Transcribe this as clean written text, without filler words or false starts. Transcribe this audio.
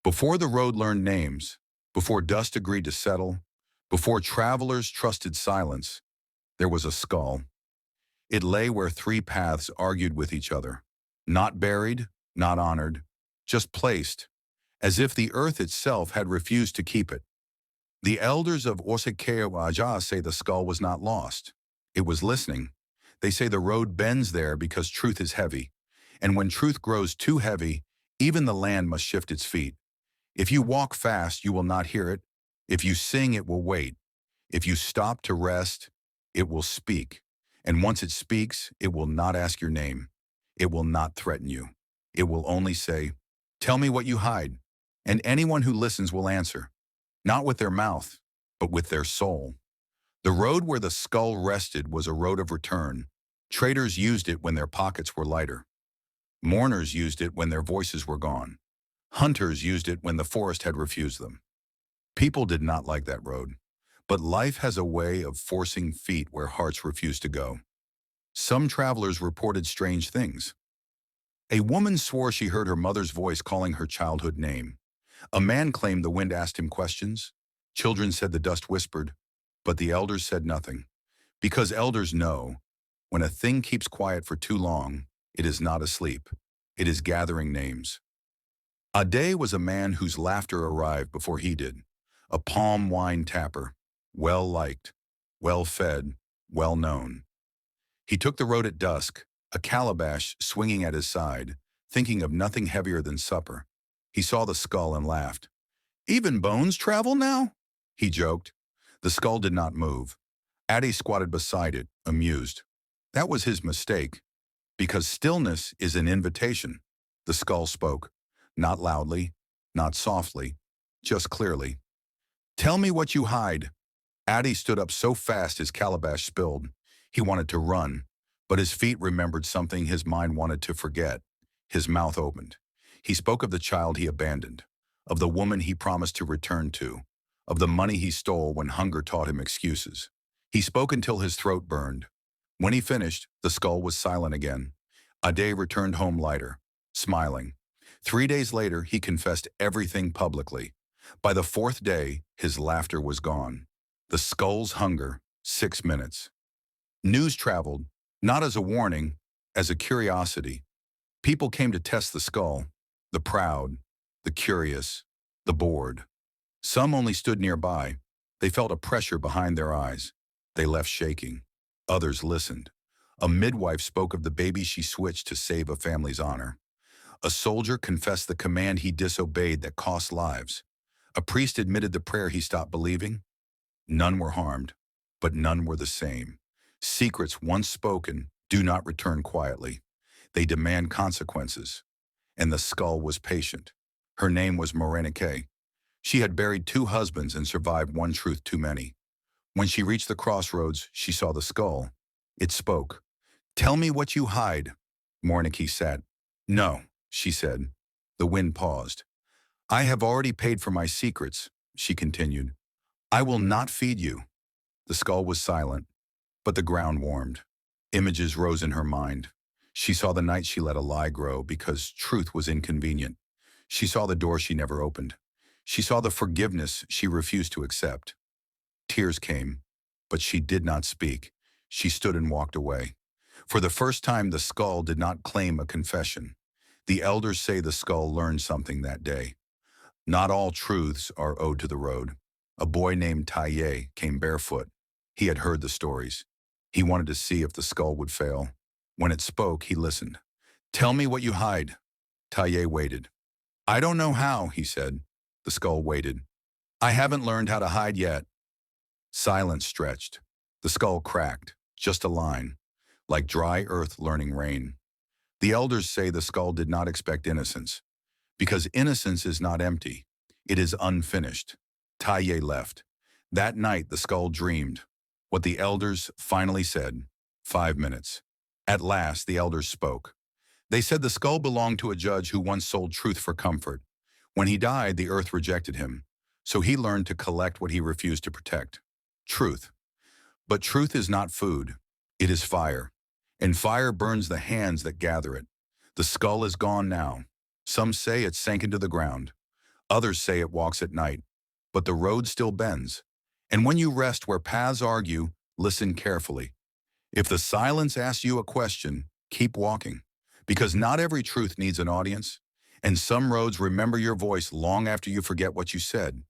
Before the road learned names, before dust agreed to settle, before travelers trusted silence, there was a skull. It lay where three paths argued with each other, not buried, not honored, just placed, as if the earth itself had refused to keep it. The elders of Osikeo say the skull was not lost. It was listening. They say the road bends there because truth is heavy, and when truth grows too heavy, even the land must shift its feet. If you walk fast, you will not hear it. If you sing, it will wait. If you stop to rest, it will speak. And once it speaks, it will not ask your name. It will not threaten you. It will only say, "Tell me what you hide." And anyone who listens will answer, not with their mouth, but with their soul. The road where the skull rested was a road of return. Traders used it when their pockets were lighter. Mourners used it when their voices were gone. Hunters used it when the forest had refused them. People did not like that road, but life has a way of forcing feet where hearts refuse to go. Some travelers reported strange things. A woman swore she heard her mother's voice calling her childhood name. A man claimed the wind asked him questions. Children said the dust whispered, but the elders said nothing. Because elders know, when a thing keeps quiet for too long, it is not asleep. It is gathering names. Ade was a man whose laughter arrived before he did. A palm wine tapper, well-liked, well-fed, well-known. He took the road at dusk, a calabash swinging at his side, thinking of nothing heavier than supper. He saw the skull and laughed. "Even bones travel now?" he joked. The skull did not move. Ade squatted beside it, amused. That was his mistake, because stillness is an invitation. The skull spoke. Not loudly, not softly, just clearly. "Tell me what you hide." Ade stood up so fast his calabash spilled. He wanted to run, but his feet remembered something his mind wanted to forget. His mouth opened. He spoke of the child he abandoned, of the woman he promised to return to, of the money he stole when hunger taught him excuses. He spoke until his throat burned. When he finished, the skull was silent again. Ade returned home lighter, smiling. 3 days later, he confessed everything publicly. By the fourth day, his laughter was gone. The skull's hunger, 6 minutes. News traveled, not as a warning, as a curiosity. People came to test the skull, the proud, the curious, the bored. Some only stood nearby. They felt a pressure behind their eyes. They left shaking. Others listened. A midwife spoke of the baby she switched to save a family's honor. A soldier confessed the command he disobeyed that cost lives. A priest admitted the prayer he stopped believing. None were harmed, but none were the same. Secrets once spoken do not return quietly. They demand consequences. And the skull was patient. Her name was Morenike. She had buried 2 husbands and survived one truth too many. When she reached the crossroads, she saw the skull. It spoke. "Tell me what you hide." Morenike sat. "No," she said. The wind paused. "I have already paid for my secrets," she continued. "I will not feed you." The skull was silent, but the ground warmed. Images rose in her mind. She saw the night she let a lie grow because truth was inconvenient. She saw the door she never opened. She saw the forgiveness she refused to accept. Tears came, but she did not speak. She stood and walked away. For the first time, the skull did not claim a confession. The elders say the skull learned something that day. Not all truths are owed to the road. A boy named Taye came barefoot. He had heard the stories. He wanted to see if the skull would fail. When it spoke, he listened. "Tell me what you hide." Taye waited. "I don't know how," he said. The skull waited. "I haven't learned how to hide yet." Silence stretched. The skull cracked, just a line, like dry earth learning rain. The elders say the skull did not expect innocence, because innocence is not empty. It is unfinished. Taye left. That night, the skull dreamed. What the elders finally said, 5 minutes. At last, the elders spoke. They said the skull belonged to a judge who once sold truth for comfort. When he died, the earth rejected him, so he learned to collect what he refused to protect. Truth. But truth is not food. It is fire. And fire burns the hands that gather it. The skull is gone now. Some say it sank into the ground. Others say it walks at night, but the road still bends. And when you rest where paths argue, listen carefully. If the silence asks you a question, keep walking. Because not every truth needs an audience, and some roads remember your voice long after you forget what you said.